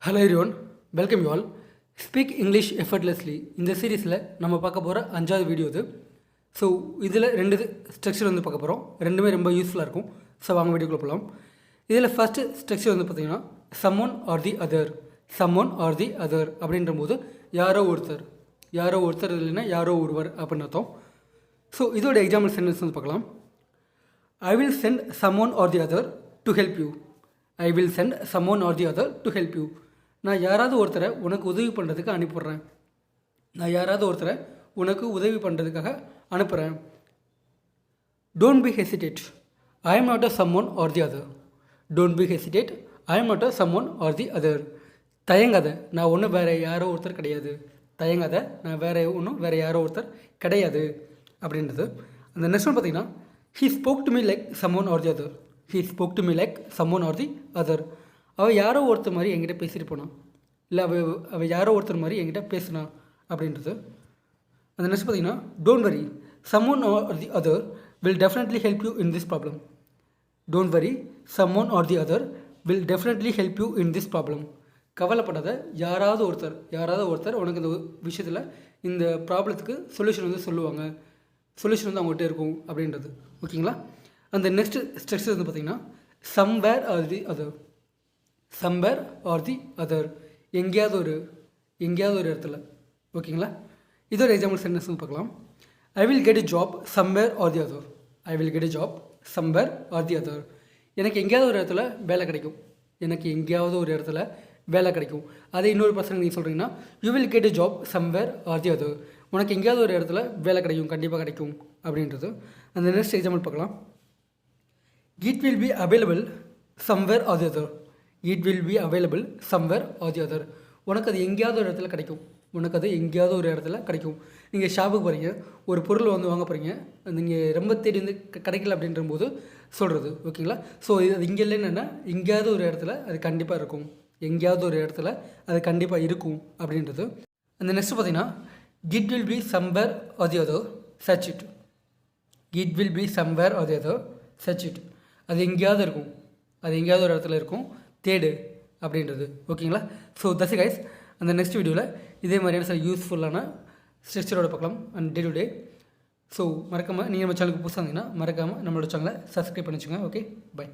Hello everyone, welcome you all. Speak English effortlessly இந்த சீரீஸில் நம்ம பார்க்க போகிற 5வது வீடியோ இது. ஸோ இதில் 2 ஸ்ட்ரக்சர் வந்து பார்க்க போகிறோம். ரெண்டுமே ரொம்ப யூஸ்ஃபுல்லாக இருக்கும். ஸோ வாங்க வீடியோக்குள்ளே போகலாம். இதில் ஃபஸ்ட்டு ஸ்ட்ரக்சர் வந்து பார்த்திங்கன்னா someone or the other. Someone or the other அப்படின்ற போது யாரோ ஒருத்தர் இல்லைன்னா யாரோ ஒருவர் அப்படின்னு அர்த்தம். ஸோ இதோட எக்ஸாம்பிள் சென்டென்ஸ் வந்து பார்க்கலாம். I will send someone or the other to help you. I will send someone or the other to help you. நான் யாராவது ஒருத்தரை உனக்கு உதவி பண்ணுறதுக்கு அனுப்பிடுறேன். அனுப்புகிறேன். Don't be hesitate. I am not a someone or the other. Don't be hesitate. I am not a someone or the other. தயங்காத, நான் ஒன்றும் வேறு யாரோ ஒருத்தர் கிடையாது. வேறு யாரோ ஒருத்தர் கிடையாது அப்படின்றது. அந்த நெக்ஸ்ட் ஒன் பார்த்தீங்கன்னா he spoke to me like someone or the other. அவள் யாரோ ஒருத்தர் மாதிரி என்கிட்ட பேசிட்டு போனான். இல்லை அவள் யாரோ ஒருத்தர் மாதிரி என்கிட்ட பேசினா அப்படின்றது. அந்த நெக்ஸ்ட் பார்த்தீங்கன்னா don't worry, someone or the other will definitely help you in this problem. Don't worry, someone or the other will definitely help you in this problem. கவலைப்படாத, யாராவது ஒருத்தர் உனக்கு இந்த விஷயத்தில் இந்த ப்ராப்ளத்துக்கு சொல்யூஷன் வந்து சொல்லுவாங்க. சொல்யூஷன் வந்து அவங்ககிட்ட இருக்கும் அப்படின்றது. ஓகேங்களா? அந்த நெக்ஸ்ட் ஸ்ட்ரக்சர் வந்து பார்த்திங்கன்னா சம்வேர் ஆர் தி அதர். எங்கேயாவது ஒரு இடத்துல. ஓகேங்களா? இதோட எக்ஸாம்பிள் சென்டென்ஸ் பார்க்கலாம். I will get a job somewhere or the other. எனக்கு எங்கேயாவது ஒரு இடத்துல வேலை கிடைக்கும். அதே இன்னொரு பர்சன் நீங்கள் சொல்கிறீங்கன்னா you will get a job somewhere or the other. உனக்கு எங்கேயாவது ஒரு இடத்துல வேலை கிடைக்கும், கண்டிப்பாக கிடைக்கும் அப்படின்றது. அந்த நெக்ஸ்ட் எக்ஸாம்பிள் பார்க்கலாம். It will be available somewhere or the other. உனக்கு அது எங்கேயாவது ஒரு இடத்துல கிடைக்கும். நீங்கள் ஷாப்புக்கு போகிறீங்க, ஒரு பொருள் வந்து வாங்க போகிறீங்க, நீங்கள் ரொம்ப தேடி வந்து கிடைக்கல அப்படின்ற போது சொல்கிறது. ஓகேங்களா? ஸோ அது இங்கே இல்லைன்னா எங்கேயாவது ஒரு இடத்துல அது கண்டிப்பாக இருக்கும். அப்படின்றது. அந்த நெக்ஸ்ட் பார்த்தீங்கன்னா it will be somewhere or the other search it. அது எங்கேயாவது ஒரு இடத்துல இருக்கும், தேடு அப்படின்றது. ஓகேங்களா? So that's guys. அந்த நெக்ஸ்ட் வீடியோவில் இதே மாதிரியான சில யூஸ்ஃபுல்லான ஸ்ட்ரக்சரோட பார்க்கலாம் and day to day. So மறக்காமல் நீங்கள் நம்ம சேனலுக்கு புதுசாக இருந்தீங்கன்னா மறக்காமல் நம்மளோட சேனலை சப்ஸ்கிரைப் பண்ணி வச்சுங்க. Okay, by.